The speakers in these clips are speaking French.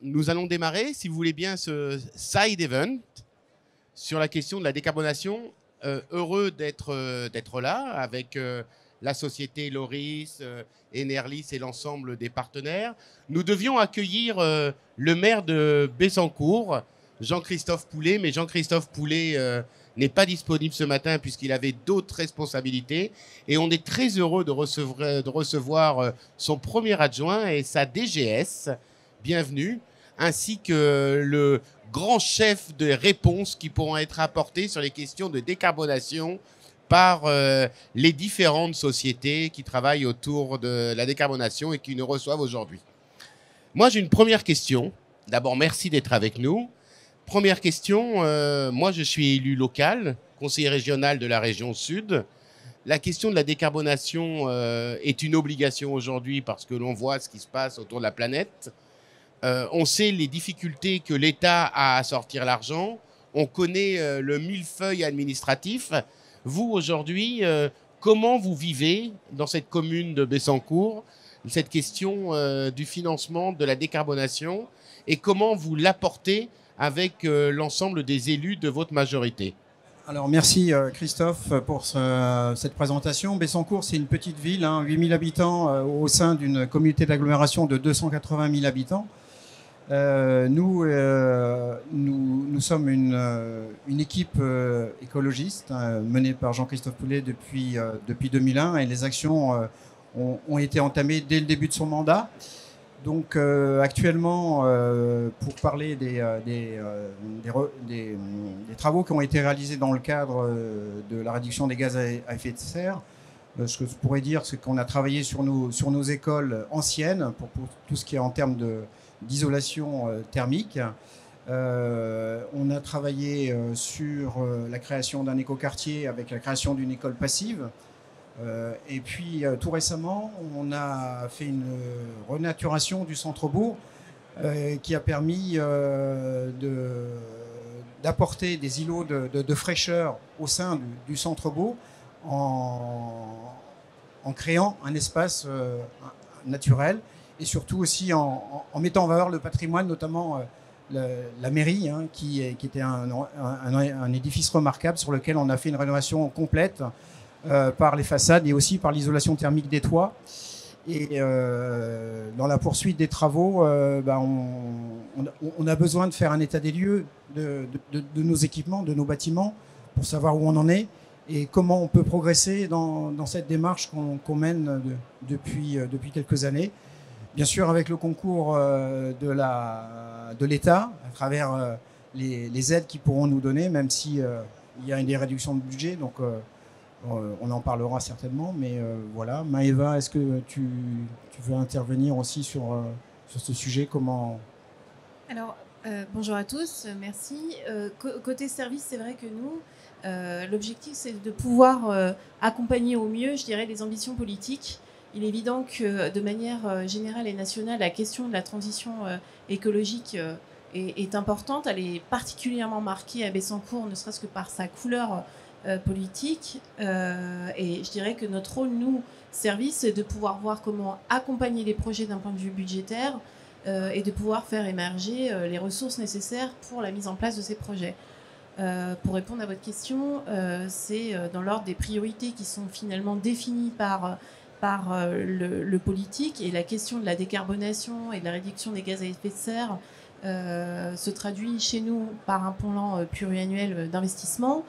nous allons démarrer, si vous voulez bien, ce side event sur la question de la décarbonation. Heureux d'être là avec la société Loris, Enerlis et l'ensemble des partenaires. Nous devions accueillir le maire de Bessancourt, Jean-Christophe Poulet, mais Jean-Christophe Poulet n'est pas disponible ce matin puisqu'il avait d'autres responsabilités. Et on est très heureux de recevoir son premier adjoint et sa DGS, bienvenue, ainsi que le grand chef de réponses qui pourront être apportées sur les questions de décarbonation par les différentes sociétés qui travaillent autour de la décarbonation et qui nous reçoivent aujourd'hui. Moi, j'ai une première question. D'abord, merci d'être avec nous. Première question, moi je suis élu local, conseiller régional de la région Sud. La question de la décarbonation est une obligation aujourd'hui parce que l'on voit ce qui se passe autour de la planète. On sait les difficultés que l'État a à sortir l'argent. On connaît le millefeuille administratif. Vous, aujourd'hui, comment vous vivez dans cette commune de Bessancourt cette question du financement de la décarbonation et comment vous l'apportez avec l'ensemble des élus de votre majorité? Alors merci Christophe pour cette présentation. Bessancourt, c'est une petite ville, 8000 habitants au sein d'une communauté d'agglomération de 280 000 habitants. Nous sommes une équipe écologiste menée par Jean-Christophe Poulet depuis 2001 et les actions ont été entamées dès le début de son mandat. Donc actuellement, pour parler des travaux qui ont été réalisés dans le cadre de la réduction des gaz à effet de serre, ce que je pourrais dire, c'est qu'on a travaillé sur nos écoles anciennes pour tout ce qui est en termes d'isolation thermique. On a travaillé sur la création d'un écoquartier avec la création d'une école passive. Et puis tout récemment, on a fait une renaturation du centre-bourg qui a permis d'apporter des îlots de fraîcheur au sein du centre-bourg en créant un espace naturel et surtout aussi en mettant en valeur le patrimoine, notamment la mairie, qui était un édifice remarquable sur lequel on a fait une rénovation complète par les façades et aussi par l'isolation thermique des toits. Et dans la poursuite des travaux, on a besoin de faire un état des lieux de nos équipements, de nos bâtiments, pour savoir où on en est et comment on peut progresser dans cette démarche qu'on mène depuis quelques années. Bien sûr, avec le concours de l'État, à travers les aides qu'ils pourront nous donner, même si il y a des réductions de budget, donc on en parlera certainement, mais voilà. Maëva, est-ce que tu veux intervenir aussi sur ce sujet? Comment... Alors, bonjour à tous, merci. Côté service, c'est vrai que nous, l'objectif, c'est de pouvoir accompagner au mieux, je dirais, les ambitions politiques. Il est évident que, de manière générale et nationale, la question de la transition écologique est importante. Elle est particulièrement marquée à Bessancourt, ne serait-ce que par sa couleur politique, et je dirais que notre rôle, nous, service, c'est de pouvoir voir comment accompagner les projets d'un point de vue budgétaire et de pouvoir faire émerger les ressources nécessaires pour la mise en place de ces projets. Pour répondre à votre question, c'est dans l'ordre des priorités qui sont finalement définies par le politique, et la question de la décarbonation et de la réduction des gaz à effet de serre se traduit chez nous par un plan pluriannuel d'investissement.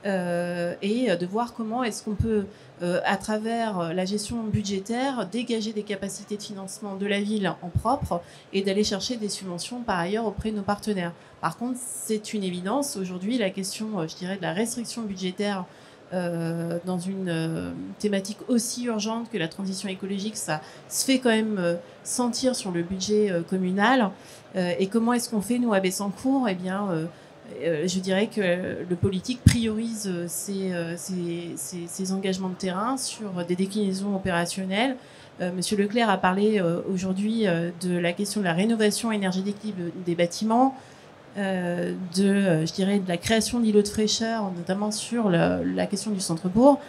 Et de voir comment est-ce qu'on peut, à travers la gestion budgétaire, dégager des capacités de financement de la ville en propre et d'aller chercher des subventions par ailleurs auprès de nos partenaires. Par contre, c'est une évidence. Aujourd'hui, la question, je dirais, de la restriction budgétaire dans une thématique aussi urgente que la transition écologique, ça se fait quand même sentir sur le budget communal. Et comment est-ce qu'on fait, nous, à Bessancourt? Eh bien... je dirais que le politique priorise ses engagements de terrain sur des déclinaisons opérationnelles. Monsieur Leclerc a parlé aujourd'hui de la question de la rénovation énergétique des bâtiments, je dirais de la création d'îlots de fraîcheur, notamment sur la question du centre-bourg.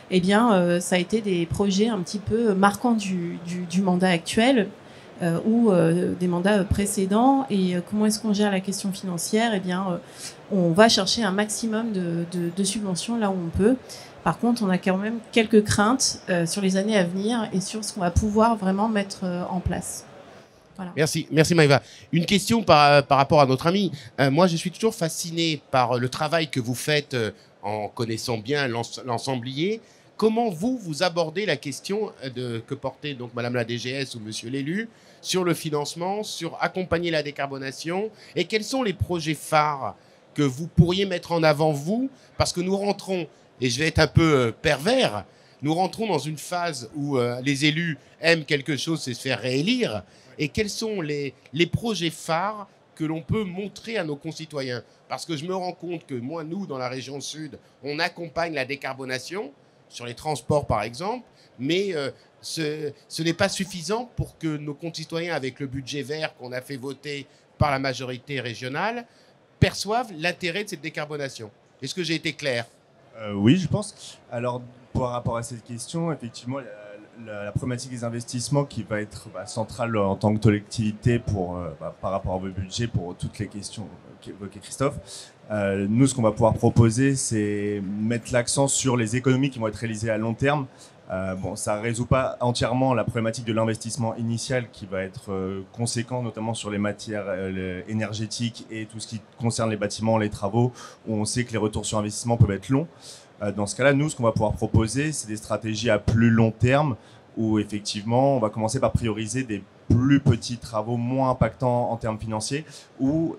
Eh bien, ça a été des projets un petit peu marquants du mandat actuel. ou des mandats précédents. Et comment est-ce qu'on gère la question financière? Eh bien, on va chercher un maximum de subventions là où on peut. Par contre, on a quand même quelques craintes sur les années à venir et sur ce qu'on va pouvoir vraiment mettre en place. Voilà. Merci Maëva. Une question par rapport à notre ami. Moi, je suis toujours fasciné par le travail que vous faites en connaissant bien l'ensemblier. Comment vous abordez la question que portait donc Madame la DGS ou Monsieur l'élu sur le financement, sur accompagner la décarbonation, et quels sont les projets phares que vous pourriez mettre en avant, vous, parce que nous rentrons, et je vais être un peu pervers, nous rentrons dans une phase où les élus aiment quelque chose, c'est se faire réélire. Et quels sont les projets phares que l'on peut montrer à nos concitoyens? Parce que je me rends compte que moi, nous, dans la région sud, on accompagne la décarbonation, sur les transports par exemple, mais ce n'est pas suffisant pour que nos concitoyens, avec le budget vert qu'on a fait voter par la majorité régionale, perçoivent l'intérêt de cette décarbonation. Est-ce que j'ai été clair? Oui, je pense. Alors, par rapport à cette question, effectivement, la problématique des investissements qui va être centrale en tant que collectivité par rapport au budget pour toutes les questions qu'évoquait Christophe. Nous, ce qu'on va pouvoir proposer, c'est mettre l'accent sur les économies qui vont être réalisées à long terme. Ça ne résout pas entièrement la problématique de l'investissement initial qui va être conséquent, notamment sur les matières énergétiques et tout ce qui concerne les bâtiments, les travaux, où on sait que les retours sur investissement peuvent être longs. Dans ce cas-là, nous, ce qu'on va pouvoir proposer, c'est des stratégies à plus long terme où effectivement, on va commencer par prioriser des plus petits travaux moins impactants en termes financiers ou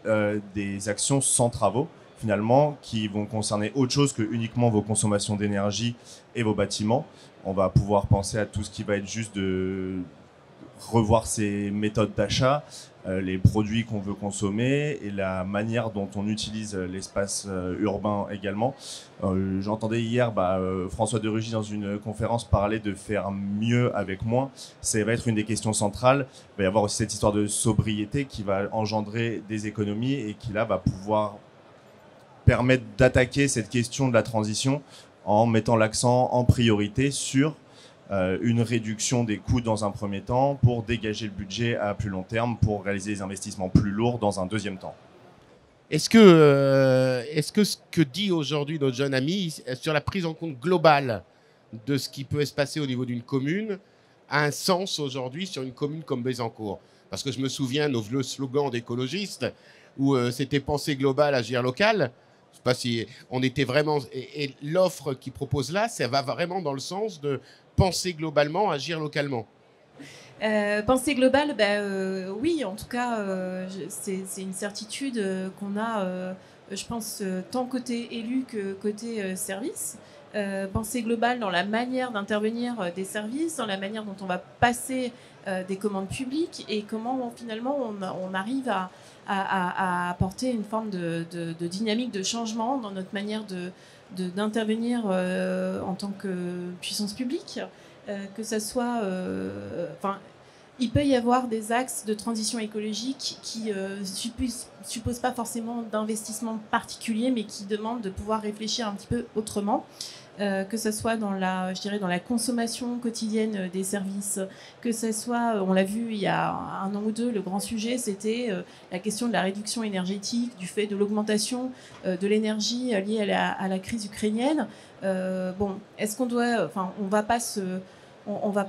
des actions sans travaux, finalement, qui vont concerner autre chose que uniquement vos consommations d'énergie et vos bâtiments. On va pouvoir penser à tout ce qui va être juste de revoir ses méthodes d'achat, les produits qu'on veut consommer et la manière dont on utilise l'espace urbain également. J'entendais hier François de Rugy dans une conférence parler de faire mieux avec moins. Ça va être une des questions centrales. Il va y avoir aussi cette histoire de sobriété qui va engendrer des économies et qui là va pouvoir permettre d'attaquer cette question de la transition en mettant l'accent en priorité sur une réduction des coûts dans un premier temps pour dégager le budget à plus long terme pour réaliser des investissements plus lourds dans un deuxième temps. Est-ce que ce que dit aujourd'hui notre jeune ami sur la prise en compte globale de ce qui peut se passer au niveau d'une commune a un sens aujourd'hui sur une commune comme Bézancourt? Parce que je me souviens de nos vieux slogans d'écologistes où c'était penser global, agir local. Je sais pas si on était vraiment... Et l'offre qu'il propose là, ça va vraiment dans le sens de penser globalement, agir localement. Penser global, oui, en tout cas, c'est une certitude qu'on a, je pense, tant côté élu que côté service. Penser global dans la manière d'intervenir des services, dans la manière dont on va passer des commandes publiques et comment finalement on arrive à apporter une forme de dynamique de changement dans notre manière d'intervenir en tant que puissance publique. Que ça soit... il peut y avoir des axes de transition écologique qui supposent pas forcément d'investissement particulier, mais qui demandent de pouvoir réfléchir un petit peu autrement. Que ce soit dans la consommation quotidienne des services, que ce soit, on l'a vu il y a un an ou deux, le grand sujet, c'était la question de la réduction énergétique, du fait de l'augmentation de l'énergie liée à la crise ukrainienne. Est-ce qu'on doit... on va pas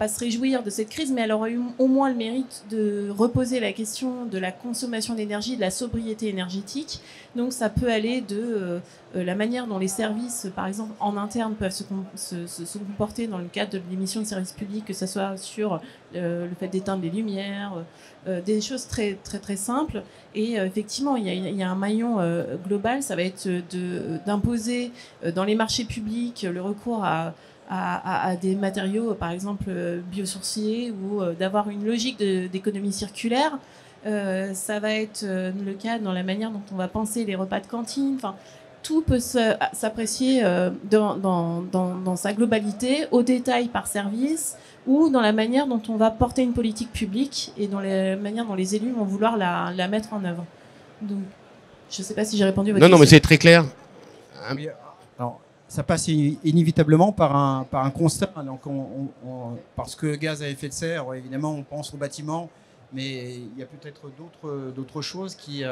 se réjouir de cette crise, mais elle aura eu au moins le mérite de reposer la question de la consommation d'énergie, de la sobriété énergétique. Donc ça peut aller de la manière dont les services, par exemple en interne, peuvent se comporter dans le cadre de l'émission de services publics, que ce soit sur le fait d'éteindre les lumières, des choses très, très, très simples. Et effectivement, il y a un maillon global, ça va être d'imposer dans les marchés publics le recours à des matériaux, par exemple biosourcés, ou d'avoir une logique d'économie circulaire. Ça va être le cas dans la manière dont on va penser les repas de cantine. Enfin, tout peut s'apprécier dans sa globalité, au détail par service, ou dans la manière dont on va porter une politique publique et dans la manière dont les élus vont vouloir la mettre en œuvre. Donc, je ne sais pas si j'ai répondu à votre question. Non, mais c'est très clair. Oui, alors, ça passe inévitablement par un constat. Donc parce que gaz à effet de serre, évidemment, on pense aux bâtiments mais il y a peut-être d'autres choses qui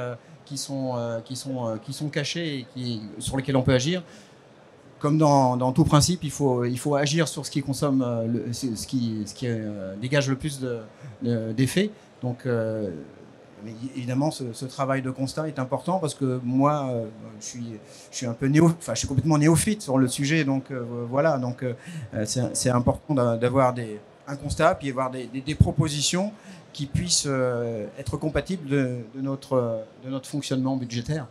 sont cachées et sur lesquelles on peut agir. Comme dans tout principe, il faut agir sur ce qui consomme, ce qui dégage le plus d'effets. Donc, évidemment, ce travail de constat est important parce que moi, je suis un peu je suis complètement néophyte sur le sujet. Donc voilà, donc c'est important d'avoir un constat, puis avoir des propositions qui puissent être compatibles de notre fonctionnement budgétaire.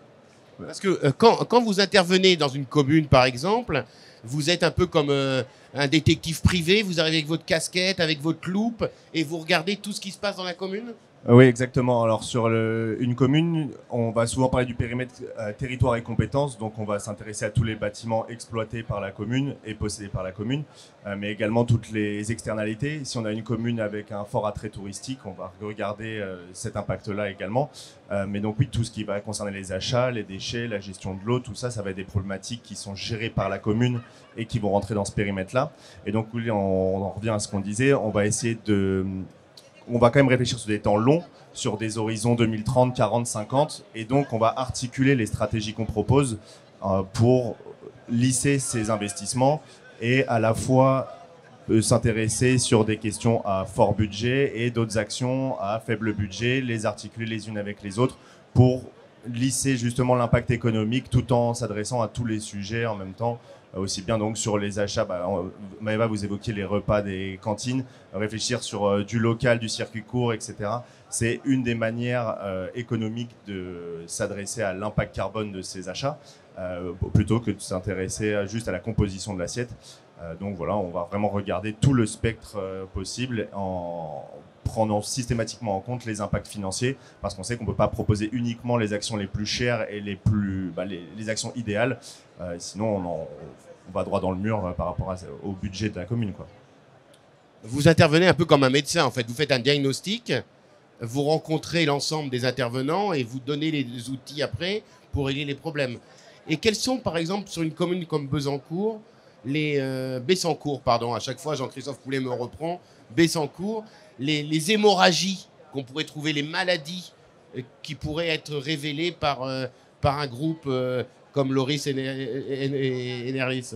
Parce que quand vous intervenez dans une commune, par exemple, vous êtes un peu comme un détective privé, vous arrivez avec votre casquette, avec votre loupe, et vous regardez tout ce qui se passe dans la commune ? Oui, exactement. Alors sur une commune, on va souvent parler du périmètre territoire et compétences, donc on va s'intéresser à tous les bâtiments exploités par la commune et possédés par la commune, mais également toutes les externalités. Si on a une commune avec un fort attrait touristique, on va regarder cet impact-là également. Mais donc oui, tout ce qui va concerner les achats, les déchets, la gestion de l'eau, tout ça, ça va être des problématiques qui sont gérées par la commune et qui vont rentrer dans ce périmètre-là. Et donc oui, on en revient à ce qu'on disait, on va essayer on va quand même réfléchir sur des temps longs, sur des horizons 2030, 40, 50, et donc on va articuler les stratégies qu'on propose pour lisser ces investissements et à la fois s'intéresser sur des questions à fort budget et d'autres actions à faible budget, les articuler les unes avec les autres pour lisser justement l'impact économique tout en s'adressant à tous les sujets en même temps. Aussi bien donc sur les achats, Maëva, vous évoquiez les repas des cantines, réfléchir sur du local, du circuit court, etc. C'est une des manières économiques de s'adresser à l'impact carbone de ces achats, plutôt que de s'intéresser juste à la composition de l'assiette. Donc voilà, on va vraiment regarder tout le spectre possible en prenant systématiquement en compte les impacts financiers, parce qu'on sait qu'on ne peut pas proposer uniquement les actions les plus chères et les actions idéales, sinon on va droit dans le mur par rapport au budget de la commune, quoi. Vous intervenez un peu comme un médecin, en fait. Vous faites un diagnostic, vous rencontrez l'ensemble des intervenants et vous donnez les outils après pour régler les problèmes. Et quels sont, par exemple, sur une commune comme Bessancourt, Bessancourt, pardon, à chaque fois Jean-Christophe Poulet me reprend, Bessancourt, les hémorragies qu'on pourrait trouver, les maladies qui pourraient être révélées par un groupe comme Loris et Neris.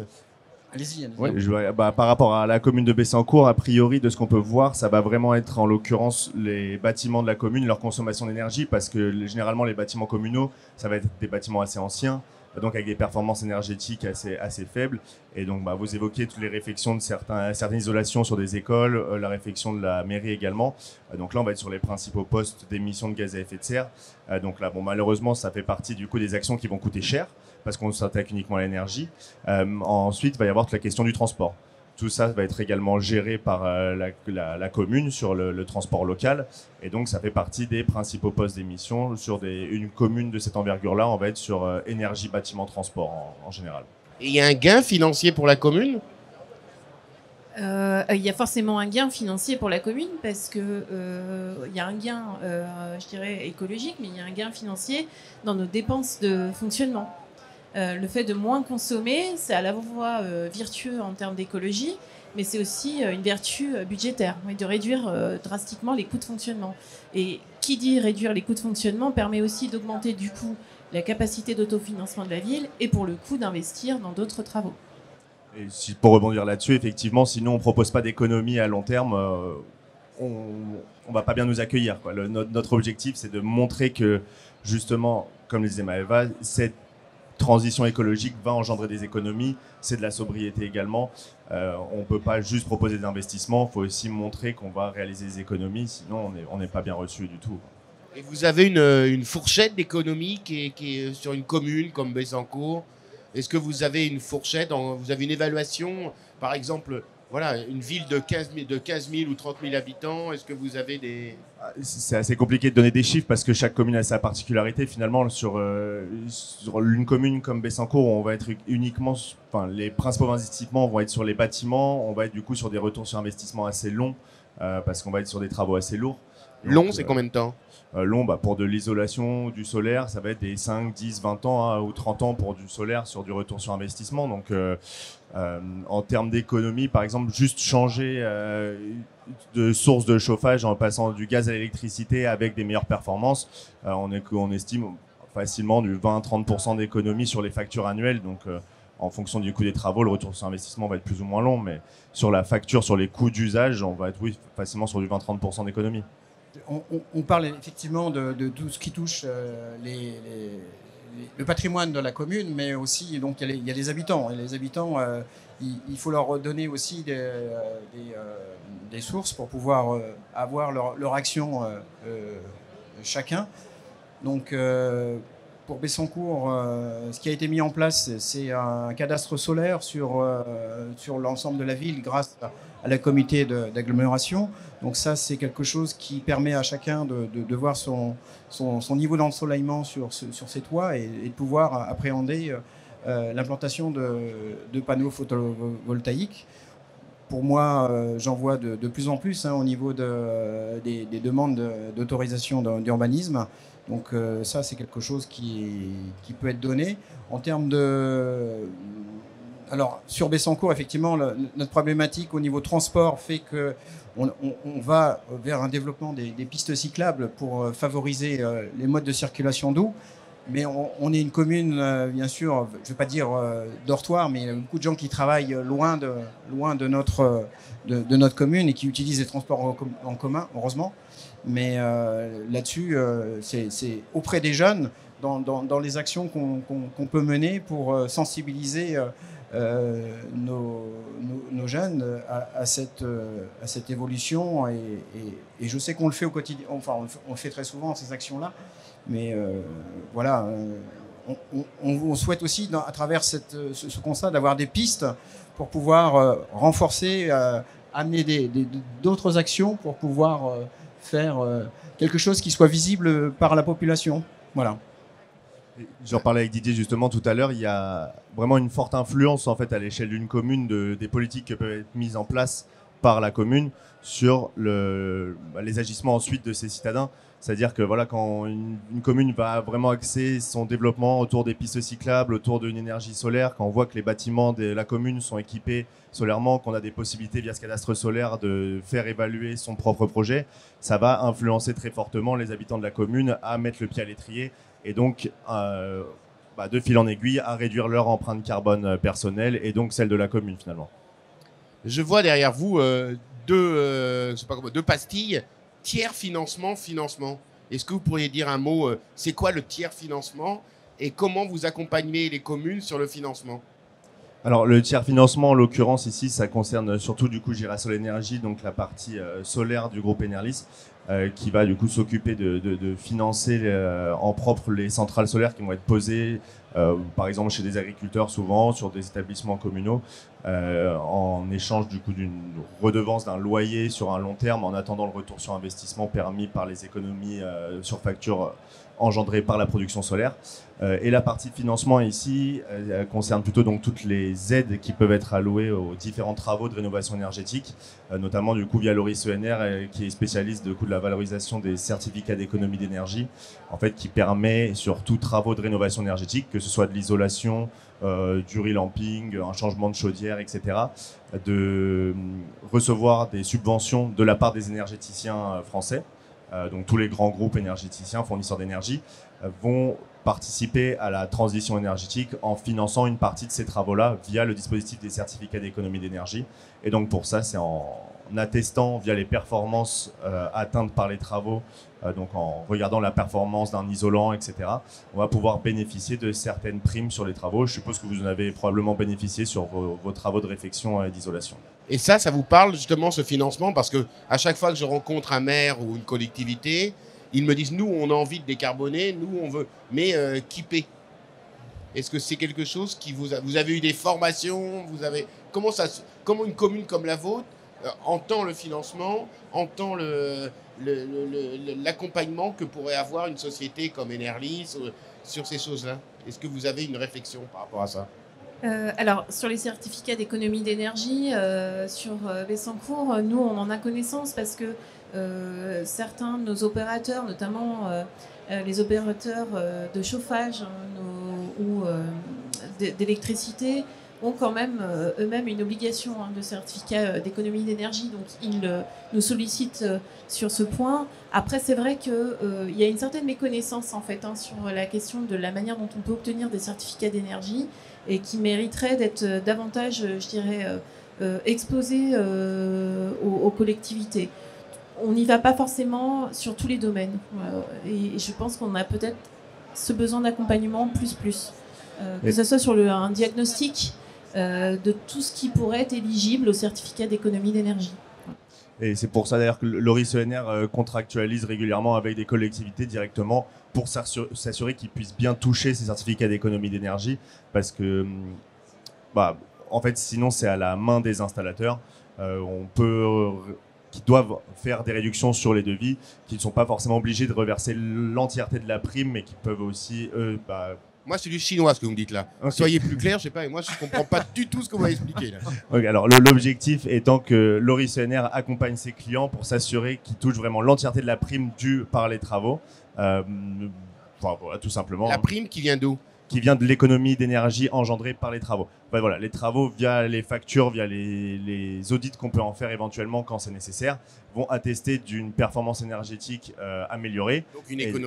Allez-y. Ouais, par rapport à la commune de Bessancourt, a priori, de ce qu'on peut voir, ça va vraiment être en l'occurrence les bâtiments de la commune, leur consommation d'énergie, parce que généralement les bâtiments communaux, ça va être des bâtiments assez anciens, donc avec des performances énergétiques assez faibles. Et donc vous évoquiez toutes les réflexions de certaines isolations sur des écoles, la réflexion de la mairie également. Donc là, on va être sur les principaux postes d'émissions de gaz à effet de serre. Donc là, malheureusement, ça fait partie du coup des actions qui vont coûter cher, parce qu'on s'attaque uniquement à l'énergie. Ensuite, il va y avoir toute la question du transport. Tout ça va être également géré par la commune sur le transport local. Et donc, ça fait partie des principaux postes d'émission. Sur une commune de cette envergure-là, on va être sur énergie, bâtiment, transport en général. Et il y a un gain financier pour la commune ? Il y a forcément un gain financier pour la commune parce que il y a un gain, je dirais, écologique, mais il y a un gain financier dans nos dépenses de fonctionnement. Le fait de moins consommer, c'est à la fois vertueux en termes d'écologie, mais c'est aussi une vertu budgétaire, de réduire drastiquement les coûts de fonctionnement. Et qui dit réduire les coûts de fonctionnement permet aussi d'augmenter du coup la capacité d'autofinancement de la ville et pour le coup d'investir dans d'autres travaux. Et pour rebondir là-dessus, effectivement, sinon on ne propose pas d'économie à long terme, on ne va pas bien nous accueillir, quoi. Notre objectif, c'est de montrer que, justement, comme le disait Maëva, cette transition écologique va engendrer des économies, c'est de la sobriété également. On ne peut pas juste proposer des investissements, il faut aussi montrer qu'on va réaliser des économies, sinon on n'est pas bien reçu du tout. Et vous avez une fourchette d'économie qui est sur une commune comme Bessancourt. Est-ce que vous avez une fourchette, vous avez une évaluation, par exemple, voilà, une ville de 15 000 ou 30 000 habitants, est-ce que vous avez des... C'est assez compliqué de donner des chiffres parce que chaque commune a sa particularité. Finalement, sur une commune comme Bessancourt, on va être uniquement, les principaux investissements vont être sur les bâtiments, on va être du coup sur des retours sur investissement assez longs parce qu'on va être sur des travaux assez lourds. Long, c'est combien de temps ? long. Pour de l'isolation, du solaire, ça va être des 5, 10, 20 ans ou 30 ans pour du solaire sur du retour sur investissement. Donc en termes d'économie, par exemple, juste changer de source de chauffage en passant du gaz à l'électricité avec des meilleures performances, on estime facilement du 20-30% d'économie sur les factures annuelles. Donc en fonction du coût des travaux, le retour sur investissement va être plus ou moins long, mais sur la facture, sur les coûts d'usage, on va être facilement sur du 20-30% d'économie. On parle effectivement de tout ce qui touche le patrimoine de la commune, mais aussi donc, il y a les habitants. Et les habitants, il faut leur donner aussi des sources pour pouvoir avoir leur action chacun. Donc pour Bessancourt, ce qui a été mis en place, c'est un cadastre solaire sur l'ensemble de la ville grâce à la comité d'agglomération. Donc ça, c'est quelque chose qui permet à chacun de voir son niveau d'ensoleillement sur ses toits et de pouvoir appréhender l'implantation de panneaux photovoltaïques. Pour moi, j'en vois de plus en plus au niveau des demandes d'autorisation d'urbanisme. Donc ça, c'est quelque chose qui peut être donné. En termes de... Alors, sur Bessancourt, effectivement, notre problématique au niveau transport fait qu'on va vers un développement des pistes cyclables pour favoriser les modes de circulation doux. Mais on est une commune, bien sûr, je ne vais pas dire dortoir, mais il y a beaucoup de gens qui travaillent loin de notre commune et qui utilisent les transports en commun, heureusement. Mais là-dessus, c'est auprès des jeunes, dans les actions qu'on peut mener pour sensibiliser nos jeunes à cette évolution. Et je sais qu'on le fait au quotidien, enfin on le fait très souvent, ces actions-là. Mais voilà, on souhaite aussi, à travers ce constat, d'avoir des pistes pour pouvoir renforcer, amener d'autres actions pour pouvoir faire quelque chose qui soit visible par la population. Voilà. J'en parlais avec Didier justement tout à l'heure, il y a vraiment une forte influence en fait à l'échelle d'une commune des politiques qui peuvent être mises en place par la commune sur les agissements ensuite de ses citadins. C'est-à-dire que voilà, quand une commune va vraiment axer son développement autour des pistes cyclables, autour d'une énergie solaire, quand on voit que les bâtiments de la commune sont équipés solairement, qu'on a des possibilités via ce cadastre solaire de faire évaluer son propre projet, ça va influencer très fortement les habitants de la commune à mettre le pied à l'étrier et donc de fil en aiguille à réduire leur empreinte carbone personnelle et donc celle de la commune finalement. Je vois derrière vous deux pastilles. Tiers financement. Est-ce que vous pourriez dire un mot, c'est quoi le tiers financement et comment vous accompagnez les communes sur le financement? Alors le tiers financement en l'occurrence ici ça concerne surtout du coup Girasol Énergie, donc la partie solaire du groupe Enerlis qui va du coup s'occuper de financer en propre les centrales solaires qui vont être posées par exemple chez des agriculteurs souvent, sur des établissements communaux en échange du coup d'une redevance d'un loyer sur un long terme en attendant le retour sur investissement permis par les économies sur facture engendrées par la production solaire. Et la partie financement ici concerne plutôt donc toutes les aides qui peuvent être allouées aux différents travaux de rénovation énergétique, notamment du coup via l'ORIS ENR qui est spécialiste de la valorisation des certificats d'économie d'énergie, en fait qui permet sur tous travaux de rénovation énergétique, que ce soit de l'isolation, du relamping, un changement de chaudière, etc., de recevoir des subventions de la part des énergéticiens français. Donc tous les grands groupes énergéticiens, fournisseurs d'énergie, vont participer à la transition énergétique en finançant une partie de ces travaux-là via le dispositif des certificats d'économie d'énergie. Et donc pour ça, c'est en attestant via les performances atteintes par les travaux, donc en regardant la performance d'un isolant, etc., on va pouvoir bénéficier de certaines primes sur les travaux. Je suppose que vous en avez probablement bénéficié sur vos travaux de réfection et d'isolation. Et ça vous parle justement ce financement parce que à chaque fois que je rencontre un maire ou une collectivité, ils me disent nous on a envie de décarboner, nous on veut, mais qui paie? Est-ce que c'est quelque chose qui vous avez eu des formations, comment une commune comme la vôtre entend le financement, entend l'accompagnement que pourrait avoir une société comme Enerlis sur ces choses-là? Est-ce que vous avez une réflexion par rapport à ça? Alors, sur les certificats d'économie d'énergie, sur Bessancourt, nous, on en a connaissance parce que certains de nos opérateurs, notamment les opérateurs de chauffage ou d'électricité, ont quand même eux-mêmes une obligation de certificat d'économie d'énergie, donc ils nous sollicitent sur ce point. Après, c'est vrai qu'il y a une certaine méconnaissance en fait sur la question de la manière dont on peut obtenir des certificats d'énergie et qui mériterait d'être davantage, je dirais, exposé aux collectivités. On n'y va pas forcément sur tous les domaines et je pense qu'on a peut-être ce besoin d'accompagnement plus. Que ce soit sur un diagnostic de tout ce qui pourrait être éligible au certificat d'économie d'énergie. Et c'est pour ça d'ailleurs que l'ORIS ENR contractualise régulièrement avec des collectivités directement pour s'assurer qu'ils puissent bien toucher ces certificats d'économie d'énergie, parce que en fait sinon c'est à la main des installateurs. Qui doivent faire des réductions sur les devis, qui ne sont pas forcément obligés de reverser l'entièreté de la prime, mais qui peuvent aussi Moi, c'est du chinois ce que vous me dites là. Okay. Soyez plus clair, je sais pas, et moi je comprends pas du tout ce que vous m'avez expliqué là. Okay, alors l'objectif étant que l'ORIS ENR accompagne ses clients pour s'assurer qu'ils touchent vraiment l'entièreté de la prime due par les travaux. Voilà, tout simplement. La prime qui vient d'où ? Qui vient de l'économie d'énergie engendrée par les travaux. Voilà, les travaux, via les factures, via les audits qu'on peut en faire éventuellement quand c'est nécessaire, vont attester d'une performance énergétique améliorée.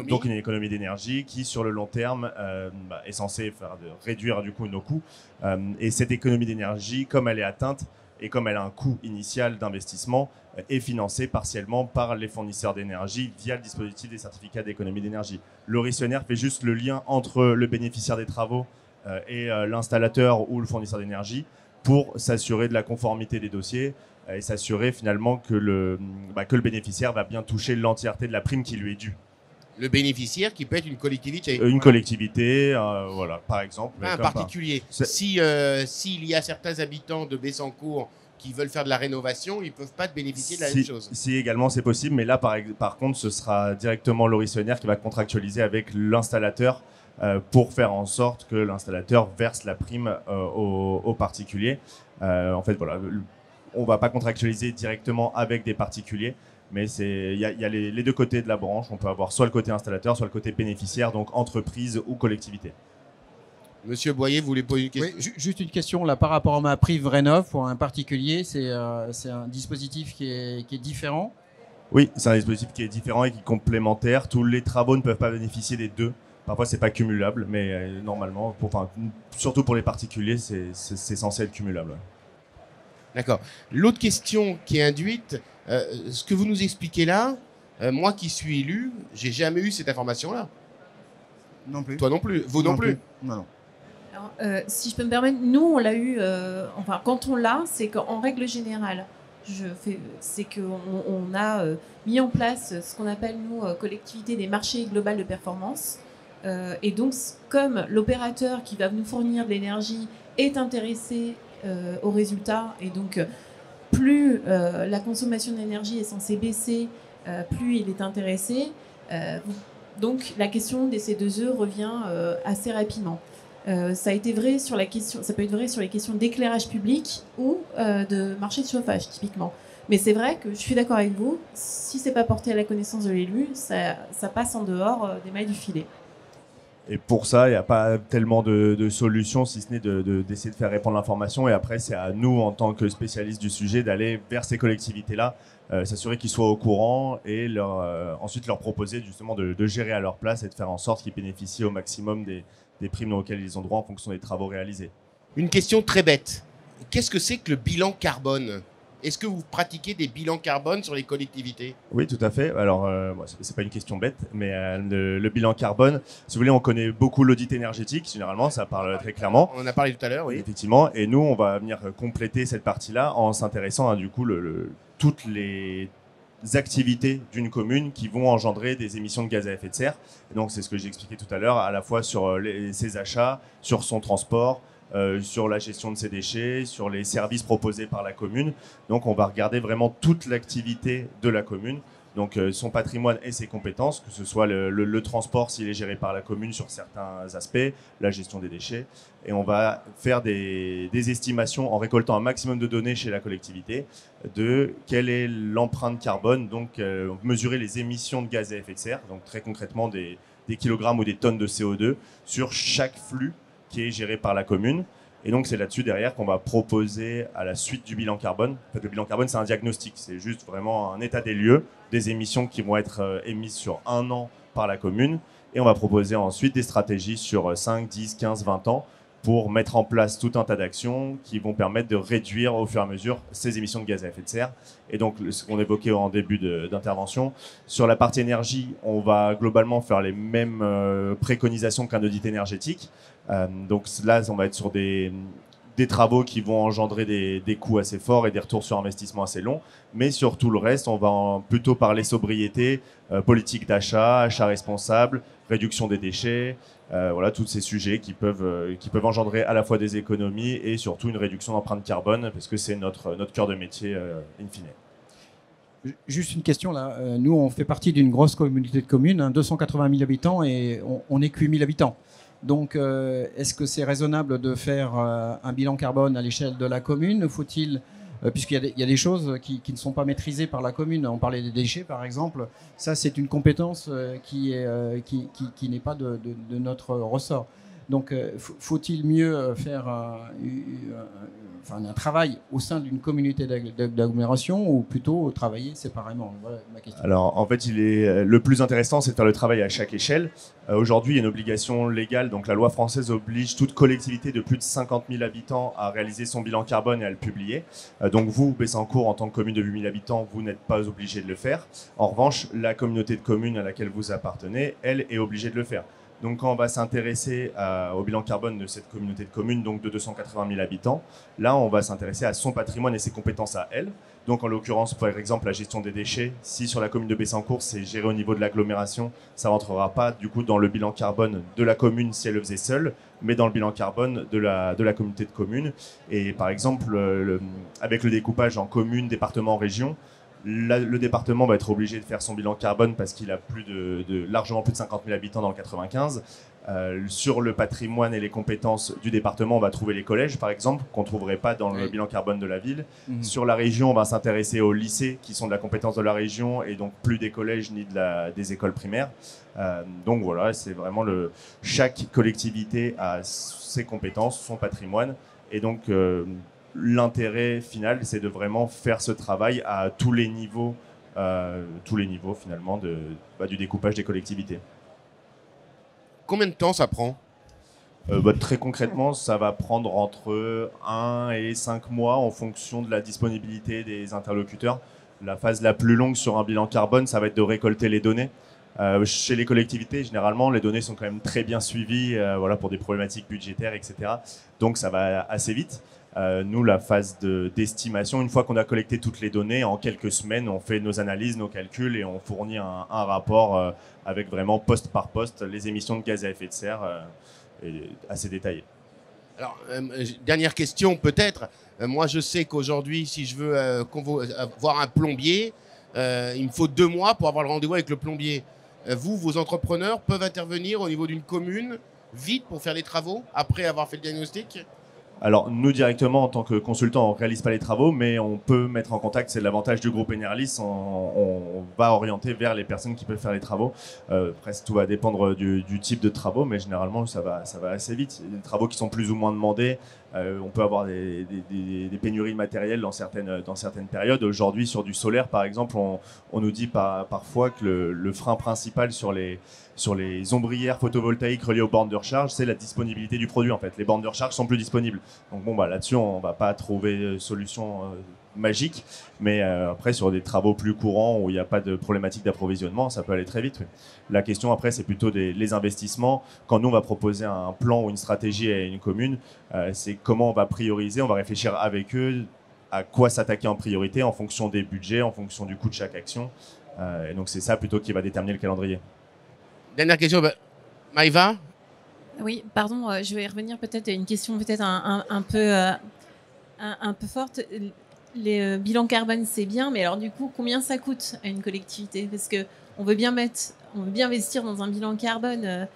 Donc une économie d'énergie qui, sur le long terme, est censée réduire du coup nos coûts. Et cette économie d'énergie, comme elle est atteinte et comme elle a un coût initial d'investissement, est financée partiellement par les fournisseurs d'énergie via le dispositif des certificats d'économie d'énergie. L'ORIS ENR fait juste le lien entre le bénéficiaire des travaux et l'installateur ou le fournisseur d'énergie pour s'assurer de la conformité des dossiers et s'assurer finalement que le bénéficiaire va bien toucher l'entièreté de la prime qui lui est due. Le bénéficiaire qui peut être une collectivité. Une collectivité, voilà, par exemple. Un particulier. S'il y a certains habitants de Bessancourt qui veulent faire de la rénovation, ils ne peuvent pas bénéficier de la même chose. Si également c'est possible, mais là par contre ce sera directement l'ORIS ENR qui va contractualiser avec l'installateur pour faire en sorte que l'installateur verse la prime aux particuliers. En fait voilà, on ne va pas contractualiser directement avec des particuliers, mais il y a les deux côtés de la branche. On peut avoir soit le côté installateur, soit le côté bénéficiaire, donc entreprise ou collectivité. Monsieur Boyer, vous voulez poser une question ? Oui, juste une question là par rapport à ma prime Rénov pour un particulier, c'est un dispositif qui est différent. Oui, c'est un dispositif qui est différent et qui est complémentaire. Tous les travaux ne peuvent pas bénéficier des deux. Parfois, c'est pas cumulable, mais normalement, surtout pour les particuliers, c'est censé être cumulable. D'accord. L'autre question qui est induite, ce que vous nous expliquez là, moi qui suis élu, j'ai jamais eu cette information-là. Non plus. Toi non plus. Vous non plus. Non. Alors, si je peux me permettre, nous on l'a eu, quand on l'a, c'est qu'en règle générale, c'est qu'on a mis en place ce qu'on appelle nous collectivité des marchés globales de performance. Et donc, comme l'opérateur qui va nous fournir de l'énergie est intéressé aux résultats, et donc plus la consommation d'énergie est censée baisser, plus il est intéressé. Donc la question des C2E revient assez rapidement. Ça a été vrai sur ça peut être vrai sur les questions d'éclairage public ou de marché de chauffage typiquement. Mais c'est vrai que je suis d'accord avec vous, si c'est pas porté à la connaissance de l'élu, ça passe en dehors des mailles du filet. Et pour ça, il n'y a pas tellement de solutions, si ce n'est d'essayer de faire répandre l'information. Et après, c'est à nous, en tant que spécialistes du sujet, d'aller vers ces collectivités-là, s'assurer qu'ils soient au courant et ensuite leur proposer justement de gérer à leur place et de faire en sorte qu'ils bénéficient au maximum des primes auxquelles ils ont droit en fonction des travaux réalisés. Une question très bête. Qu'est-ce que c'est que le bilan carbone ? Est-ce que vous pratiquez des bilans carbone sur les collectivités ? Oui, tout à fait. Alors, c'est pas une question bête, mais le bilan carbone, si vous voulez, on connaît beaucoup l'audit énergétique, généralement, ça parle très clairement. On en a parlé tout à l'heure, oui. Effectivement, et nous, on va venir compléter cette partie-là en s'intéressant à, du coup, toutes les activités d'une commune qui vont engendrer des émissions de gaz à effet de serre. Et donc, c'est ce que j'ai expliqué tout à l'heure, à la fois sur ses achats, sur son transport, sur la gestion de ses déchets, sur les services proposés par la commune. Donc on va regarder vraiment toute l'activité de la commune Donc son patrimoine et ses compétences, que ce soit le transport s'il est géré par la commune sur certains aspects, la gestion des déchets. Et on va faire des estimations en récoltant un maximum de données chez la collectivité de quelle est l'empreinte carbone, donc mesurer les émissions de gaz à effet de serre, donc très concrètement des kilogrammes ou des tonnes de CO2 sur chaque flux qui est géré par la commune. Et donc, c'est là-dessus, derrière, qu'on va proposer à la suite du bilan carbone. En fait, le bilan carbone, c'est un diagnostic. C'est juste vraiment un état des lieux des émissions qui vont être émises sur 1 an par la commune. Et on va proposer ensuite des stratégies sur 5, 10, 15, 20 ans pour mettre en place tout un tas d'actions qui vont permettre de réduire au fur et à mesure ces émissions de gaz à effet de serre. Et donc, ce qu'on évoquait en début d'intervention, sur la partie énergie, on va globalement faire les mêmes préconisations qu'un audit énergétique. Donc là, on va être sur des travaux qui vont engendrer des coûts assez forts et des retours sur investissement assez longs. Mais sur tout le reste, on va plutôt parler sobriété, politique d'achat, achat responsable, réduction des déchets, voilà, tous ces sujets qui peuvent engendrer à la fois des économies et surtout une réduction d'empreinte carbone, parce que c'est notre cœur de métier in fine. Juste une question là. Nous, on fait partie d'une grosse communauté de communes, 280 000 habitants, et on n'est que 8 000 habitants. Donc, est-ce que c'est raisonnable de faire un bilan carbone à l'échelle de la commune? Faut-il, puisqu'il y a des choses qui ne sont pas maîtrisées par la commune, on parlait des déchets par exemple, ça c'est une compétence qui n'est pas de notre ressort. Donc, faut-il mieux faire un travail au sein d'une communauté d'agglomération ou plutôt travailler séparément? Voilà ma question. Alors, en fait, le plus intéressant, c'est de faire le travail à chaque échelle. Aujourd'hui, il y a une obligation légale. Donc, la loi française oblige toute collectivité de plus de 50 000 habitants à réaliser son bilan carbone et à le publier. Donc, vous, Bessancourt, en tant que commune de 8 000 habitants, vous n'êtes pas obligé de le faire. En revanche, la communauté de communes à laquelle vous appartenez, elle, est obligée de le faire. Donc, quand on va s'intéresser au bilan carbone de cette communauté de communes, donc de 280 000 habitants, là, on va s'intéresser à son patrimoine et ses compétences à elle. Donc, en l'occurrence, par exemple, la gestion des déchets, si sur la commune de Bessancourt, c'est géré au niveau de l'agglomération, ça ne rentrera pas du coup dans le bilan carbone de la commune si elle le faisait seule, mais dans le bilan carbone de la communauté de communes. Et par exemple, avec le découpage en communes, départements, régions, le département va être obligé de faire son bilan carbone parce qu'il a largement plus de 50 000 habitants dans le 95. Sur le patrimoine et les compétences du département, on va trouver les collèges, par exemple, qu'on ne trouverait pas dans le bilan carbone de la ville. Sur la région, on va s'intéresser aux lycées, qui sont de la compétence de la région, et donc plus des collèges ni des écoles primaires. Donc voilà, c'est vraiment chaque collectivité a ses compétences, son patrimoine, et donc l'intérêt final, c'est de vraiment faire ce travail à tous les niveaux finalement du découpage des collectivités. Combien de temps ça prend? Très concrètement, ça va prendre entre 1 et 5 mois en fonction de la disponibilité des interlocuteurs. La phase la plus longue sur un bilan carbone, ça va être de récolter les données. Chez les collectivités, généralement, les données sont quand même très bien suivies pour des problématiques budgétaires, etc. Donc ça va assez vite. Nous, la phase d'estimation, une fois qu'on a collecté toutes les données, en quelques semaines, on fait nos analyses, nos calculs et on fournit un rapport avec vraiment poste par poste les émissions de gaz à effet de serre assez détaillées. Alors, dernière question peut-être. Moi, je sais qu'aujourd'hui, si je veux voir un plombier, il me faut 2 mois pour avoir le rendez-vous avec le plombier. Vos entrepreneurs peuvent intervenir au niveau d'une commune vite pour faire les travaux après avoir fait le diagnostic? Alors, nous, directement, en tant que consultant, on ne réalise pas les travaux, mais on peut mettre en contact, c'est l'avantage du groupe Enerlis, on va orienter vers les personnes qui peuvent faire les travaux. Presque tout va dépendre du type de travaux, mais généralement, ça va assez vite. Il y a des travaux qui sont plus ou moins demandés. On peut avoir des pénuries de matériel dans certaines périodes. Aujourd'hui, sur du solaire, par exemple, on nous dit parfois que le frein principal sur les ombrières photovoltaïques reliées aux bornes de recharge, c'est la disponibilité du produit en fait. Les bornes de recharge sont plus disponibles. Donc là-dessus, on ne va pas trouver solution magique, mais après sur des travaux plus courants où il n'y a pas de problématique d'approvisionnement, ça peut aller très vite. Oui. La question après, c'est plutôt les investissements. Quand nous, on va proposer un plan ou une stratégie à une commune, c'est comment on va prioriser, on va réfléchir avec eux à quoi s'attaquer en priorité en fonction des budgets, en fonction du coût de chaque action. Et donc c'est ça plutôt qui va déterminer le calendrier. Dernière question, Maïva? Oui, pardon, je vais revenir peut-être à une question peut-être un peu forte. les bilans carbone, c'est bien, mais alors du coup, combien ça coûte à une collectivité? Parce qu'on veut bien investir dans un bilan carbone,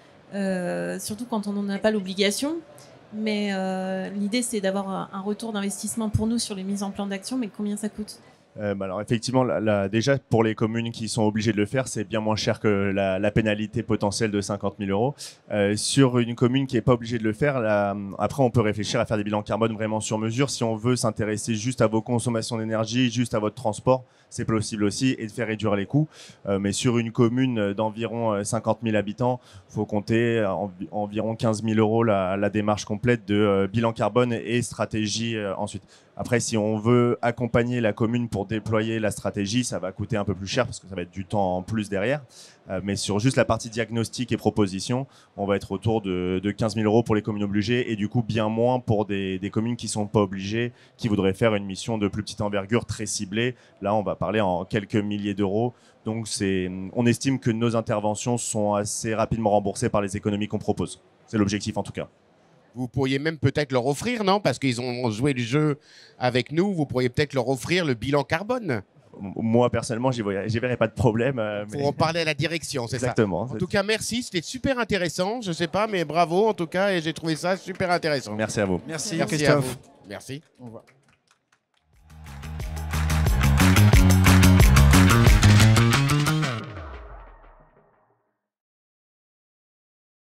surtout quand on n'en a pas l'obligation. Mais l'idée, c'est d'avoir un retour d'investissement pour nous sur les mises en plan d'action, mais combien ça coûte? Alors effectivement, déjà pour les communes qui sont obligées de le faire, c'est bien moins cher que la pénalité potentielle de 50 000 euros. Sur une commune qui n'est pas obligée de le faire, après on peut réfléchir à faire des bilans carbone vraiment sur mesure. Si on veut s'intéresser juste à vos consommations d'énergie, juste à votre transport, c'est possible aussi, et de faire réduire les coûts. Mais sur une commune d'environ 50 000 habitants, il faut compter environ 15 000 euros la démarche complète de bilan carbone et stratégie ensuite. Après, si on veut accompagner la commune pour déployer la stratégie, ça va coûter un peu plus cher parce que ça va être du temps en plus derrière. Mais sur juste la partie diagnostic et proposition, on va être autour de 15 000 euros pour les communes obligées et du coup bien moins pour des communes qui ne sont pas obligées, qui voudraient faire une mission de plus petite envergure très ciblée. Là, on va parler en quelques milliers d'euros. Donc, on estime que nos interventions sont assez rapidement remboursées par les économies qu'on propose. C'est l'objectif en tout cas. Vous pourriez même peut-être leur offrir, non? Parce qu'ils ont joué le jeu avec nous, vous pourriez peut-être leur offrir le bilan carbone. Moi, personnellement, j'y verrais pas de problème. Pour en parler à la direction, c'est ça? Exactement. En tout cas, merci, c'était super intéressant. Je sais pas, mais bravo en tout cas, et j'ai trouvé ça super intéressant. Merci à vous. Merci, Merci Christophe. à vous. Merci. Au revoir.